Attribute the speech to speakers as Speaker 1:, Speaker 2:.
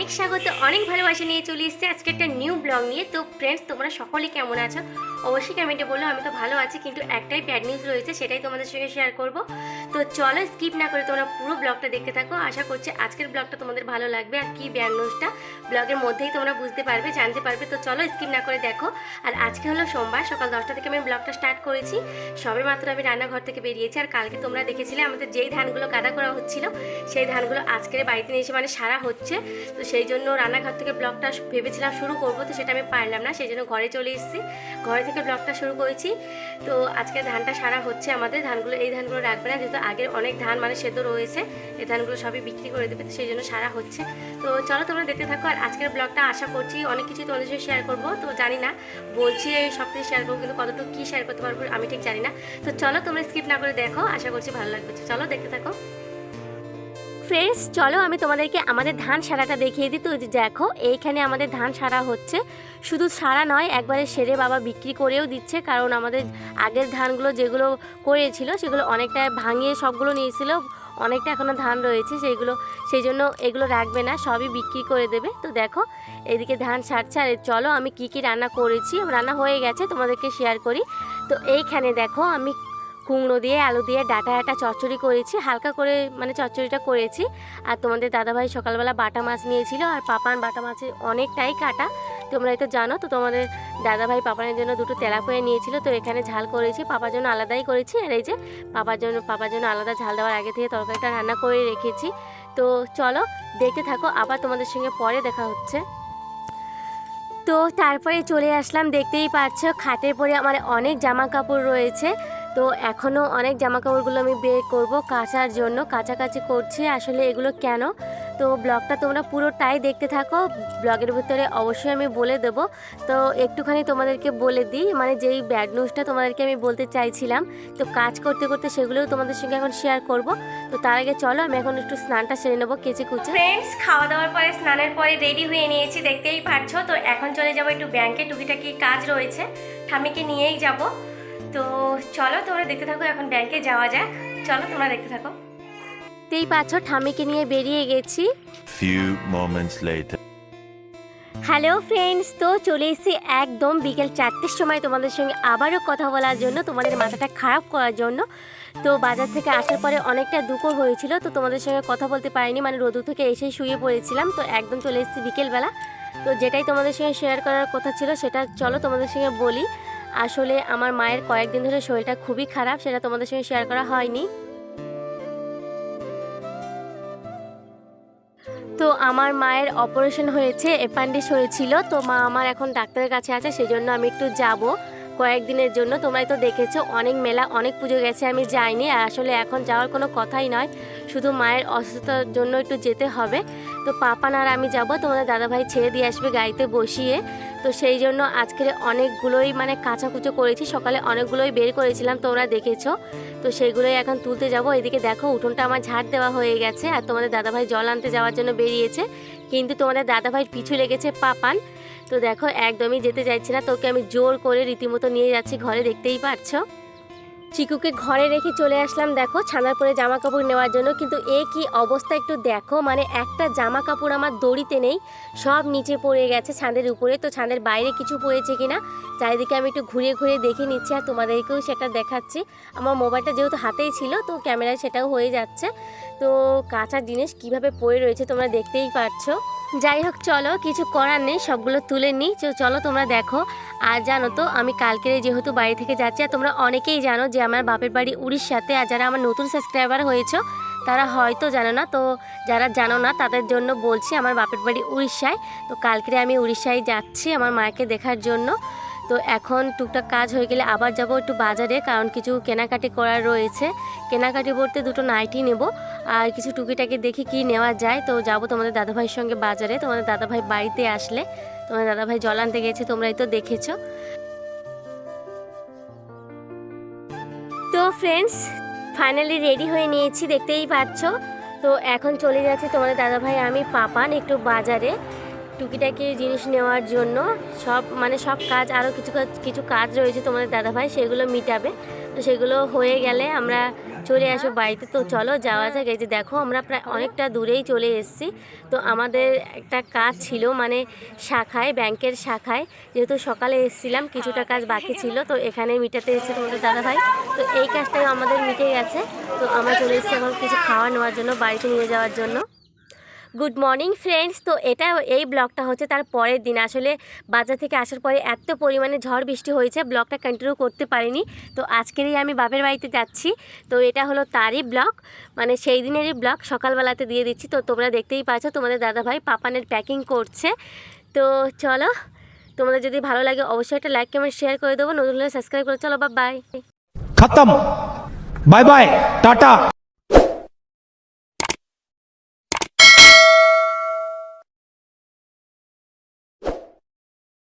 Speaker 1: অনেক স্বাগত, অনেক ভালোবাসা নিয়ে চলে এসেছি আজকে একটা নিউ ব্লগ নিয়ে। তো ফ্রেন্ডস, তোমরা সকলে কেমন আছো অবশ্যই কমেন্টে বলো। আমি তো ভালো আছি, কিন্তু একটাই ব্যাড নিউজ রয়েছে, সেটাই তোমাদের সঙ্গে শেয়ার করব। তো চলো স্কিপ না করে তোমরা পুরো ব্লগটা দেখতে থাকো। আশা করছি আজকের ব্লগটা তোমাদের ভালো লাগবে, আর কি ব্যাড নিউজটা ব্লগের মধ্যেই তোমরা বুঝতে পারবে, জানতে পারবে। তো চলো স্কিপ না করে দেখো। আর আজকে হলো সোমবার, সকাল 10টা থেকে আমি ব্লগটা স্টার্ট করেছি। সবে মাত্র আমি রান্নাঘর থেকে বেরিয়েছি। আর কালকে তোমরা দেখেছিলে আমাদের যেই ধানগুলো কাদা করা হচ্ছিল, সেই ধানগুলো আজকের বাড়িতে নিয়ে এসে মানে সারা হচ্ছে। তো সেই জন্য রান্নাঘর থেকে ব্লগটা ভেবেছিলাম শুরু করব, তো সেটা আমি পারলাম না, সেই জন্য ঘরে চলে এসেছি। ঘরে থেকে ব্লগটা শুরু করেছি। তো আজকে ধানটা সারা হচ্ছে আমাদের। ধানগুলো এই ধানগুলো রাখবে না, যেহেতু আগের অনেক ধান মানে সেদ্ধ রয়েছে, এই ধানগুলো সবই বিক্রি করে দেবে, তো সেই জন্য সারা হচ্ছে। তো চলো তোমরা দেখতে থাকো। আর আজকের ব্লগটা আশা করছি অনেক কিছুই তোমাদের সাথে শেয়ার করবো। তো জানি না, বলছি সব কিছু শেয়ার করবো, কিন্তু কতটুকু কী শেয়ার করতে পারবো আমি ঠিক জানি না। তো চলো তোমরা স্কিপ না করে দেখো, আশা করছি ভালো লাগবে। চলো দেখতে থাকো। ফ্রেন্ডস, চলো আমি তোমাদেরকে আমাদের ধান সারাটা দেখিয়ে দিই। তো দেখো, এইখানে আমাদের ধান সারা হচ্ছে। শুধু সারা নয়, একবারে সেরে বাবা বিক্রি করেও দিচ্ছে, কারণ আমাদের আগের ধানগুলো যেগুলো করেছিল সেগুলো অনেকটা ভাঙিয়ে সবগুলো নিয়েছিল, অনেকটা এখনও ধান রয়েছে সেইগুলো, সেই জন্য এগুলো রাখবে না, সবই বিক্রি করে দেবে। তো দেখো এদিকে ধান সারছে। আর চলো আমি কি কি রান্না করেছি, রান্না হয়ে গেছে, তোমাদেরকে শেয়ার করি। তো এইখানে দেখো আমি কুমড়ো দিয়ে আলু দিয়ে ডাটা চচ্চড়ি করেছি, হালকা করে মানে চচ্চড়িটা করেছি। আর তোমাদের দাদাভাই সকালবেলা বাটা মাছ নিয়েছিল, আর পাপান বাটা মাছের অনেকটাই কাটা, তোমরাই তো জানো। তো তোমাদের দাদাভাই পাপানের জন্য দুটো তেলাপিয়া নিয়েছিল, তো এখানে ঝাল করেছি, পাপার জন্য আলাদাই করেছি। আর এই যে পাপার জন্য আলাদা ঝাল দেওয়ার আগে থেকে তরকারিটা রান্না করে রেখেছি। তো চলো দেখতে থাকো, আবার তোমাদের সঙ্গে পরে দেখা হচ্ছে। তো তারপরে চলে আসলাম, দেখতেই পাচ্ছ খাটের পরে আমার অনেক জামা কাপড় রয়েছে। তো এখনও অনেক জামা কাপড়গুলো আমি বের করব কাচার জন্য, কাচাকাচি করছি। আসলে এগুলো কেন, তো ব্লগটা তোমরা পুরোটাই দেখতে থাকো। ব্লগের ভিতরে অবশ্যই আমি বলে দেব। তো একটুখানি তোমাদেরকে বলে দিই, মানে যেই ব্যাড নিউজটা তোমাদেরকে আমি বলতে চাইছিলাম, তো কাজ করতে করতে সেগুলোও তোমাদের সঙ্গে এখন শেয়ার করব। তো তার আগে চলো আমি এখন একটু স্নানটা সেরে নেবো কেচে কুচে। ফ্রেন্ডস, খাওয়া দাওয়ার পরে স্নানের পরে রেডি হয়ে নিয়েছি, দেখতেই পারছো। তো এখন চলে যাবো একটু ব্যাংকে, টুকিটাকি কাজ রয়েছে, ঠামিকে নিয়েই যাব। তো চলো তোমরা দেখতে থাকো, এখন ব্যাংকে যাওয়া যাক। চলো তোমরা দেখতে থাকো। দেখতেই পাচ্ছ ঠামিকে নিয়ে বেরিয়ে গেছি।
Speaker 2: Few moments later.
Speaker 1: Hello friends, তো চলে এসেছি একদম বিকেল 4টের সময় তোমাদের সঙ্গে আবারও কথা বলার জন্য, তোমাদের মাথাটা খারাপ করার জন্য। তো বাজার থেকে আসার পরে অনেকটা দুপুর হয়েছিল, তো তোমাদের সঙ্গে কথা বলতে পারিনি, মানে রোদু থেকে এসেই শুয়ে পড়েছিলাম। তো একদম চলে এসেছি বিকেলবেলা। তো যেটাই তোমাদের সঙ্গে শেয়ার করার কথা ছিল সেটা চলো তোমাদের সঙ্গে বলি। আসলে আমার মায়ের কয়েকদিন ধরে শরীরটা খুবই খারাপ, সেটা তোমাদের সঙ্গে শেয়ার করা হয়নি। তো আমার মায়ের অপারেশন হয়েছে, অ্যাপেন্ডিক্স হয়েছিল। তো মা আমার এখন ডাক্তারের কাছে আছে, সেই জন্য আমি একটু যাব কয়েকদিনের জন্য। তোমরাই তো দেখেছো অনেক মেলা অনেক পুজো গেছে, আমি যাইনি। আর আসলে এখন যাওয়ার কোনো কথাই নয়, শুধু মায়ের অসুস্থতার জন্য একটু যেতে হবে। তো পাপান আর আমি যাব, তোমাদের দাদাভাই ছেড়ে দিয়ে আসবে গাড়িতে বসিয়ে। তো সেই জন্য আজকের অনেকগুলোই মানে কাচাকুচো করেছি, সকালে অনেকগুলোই বের করেছিলাম, তোমরা দেখেছো। তো সেইগুলোই এখন তুলতে যাব। এদিকে দেখো উঠোনটা আমার ঝাড় দেওয়া হয়ে গেছে, আর তোমাদের দাদাভাই জল আনতে যাওয়ার জন্য বেরিয়েছে, কিন্তু তোমাদের দাদাভাই পিছু লেগেছে পাপান। তো দেখো একদমই যেতে চাইছি না, তোকে আমি জোর করে রীতিমতো নিয়ে যাচ্ছি ঘরে, দেখতেই পারছো। চিকুকে ঘরে রেখে চলে আসলাম দেখো ছানার পরে জামা কাপড় নেওয়ার জন্য, কিন্তু এ কি অবস্থা একটু দেখো, মানে একটা জামা কাপড় আমার দড়িতে নেই, সব নিচে পড়ে গেছে ছাদের উপরে। তো ছাদের বাইরে কিছু পড়েছে কিনা চারিদিকে আমি একটু ঘুরে ঘুরে দেখে নিচ্ছি, আর তোমাদেরকেও সেটা দেখাচ্ছি। আমার মোবাইলটা যেহেতু হাতেই ছিল, তো ক্যামেরায় সেটাও হয়ে যাচ্ছে। তো কাঁচা জিনিস কিভাবে পড়ে রয়েছে তোমরা দেখতেই পাচ্ছো। যাই হোক চলো, কিছু করার নেই, সবগুলো তুলে নিই। চলো তোমরা দেখো। আর জানো তো আমি কালকের যেহেতু বাড়ি থেকে যাচ্ছি, আর তোমরা অনেকেই জানো যে আমার বাপের বাড়ি উড়িষ্যাতে। আর যারা আমার নতুন সাবস্ক্রাইবার হয়েছো তারা হয়তো জানো না, তো যারা জানো না তাদের জন্য বলছি, আমার বাপের বাড়ি উড়িষ্যায়। তো কালকে আমি উড়িষ্যায় যাচ্ছি আমার মাকে দেখার জন্য। তো এখন টুকটাক কাজ হয়ে গেলে আবার যাব একটু বাজারে, কারণ কিছু কেনাকাটি করার রয়েছে। কেনাকাটি বলতে দুটো নাইটি নেব, আর কিছু টুকিটাকি দেখি কি নেওয়া যায়। তো যাব তোমাদের দাদাভাইয়ের সঙ্গে বাজারে, তোমাদের দাদাভাই বাড়িতে আসলে। তোমাদের দাদাভাই জল আনতে গেছে, তোমরাই তো দেখেছো। তো ফ্রেন্ডস, ফাইনালি রেডি হয়ে নিয়েছি, দেখতেই পাচ্ছ। তো এখন চলে যাচ্ছে তোমাদের দাদাভাই আমি পাপান একটু বাজারে টুকিটাকি জিনিস নেওয়ার জন্য। সব কাজ, আরও কিছু কাজ রয়েছে তোমাদের দাদাভাই, সেগুলো মিটাবে। তো সেগুলো হয়ে গেলে আমরা চলে আসবো বাড়িতে। তো চলো যাওয়া যাক। এই যে দেখো আমরা প্রায় অনেকটা দূরেই চলে এসেছি। তো আমাদের একটা কাজ ছিল, মানে শাখায়, ব্যাংকের শাখায়, যেহেতু সকালে এসেছিলাম কিছুটা কাজ বাকি ছিল, তো এখানে মিটাতে এসেছে তোমাদের দাদাভাই। তো এই কাজটাই আমাদের মিটে গেছে। তো আমরা চলে এসেছি এখন কিছু খাওয়া নেওয়ার জন্য, বাড়িতে নিয়ে যাওয়ার জন্য। Good morning friends. তো এই ব্লগটা হচ্ছে তার পরের দিন। আসলে বাজার থেকে আসার পরে এত পরিমাণে ঝড় বৃষ্টি হয়েছে, ব্লগটা কন্টিনিউ করতে পারিনি। তো আজকেরই আমি বাপের বাড়িতে যাচ্ছি। তো এটা হলো তারই ব্লগ, মানে সেই দিনেরই ব্লগ, সকালবেলাতে দিয়ে দিচ্ছি। তো তোমরা দেখতেই পাচ্ছ তোমাদের দাদাভাই পাপানের প্যাকিং করছে। তো চলো, তোমাদের যদি ভালো লাগে অবশ্যই একটা লাইক কমেন্ট শেয়ার করে দেবো, নতুন হলে সাবস্ক্রাইব করে। চলো বাই।
Speaker 3: खत्म बाय बाय टाटा।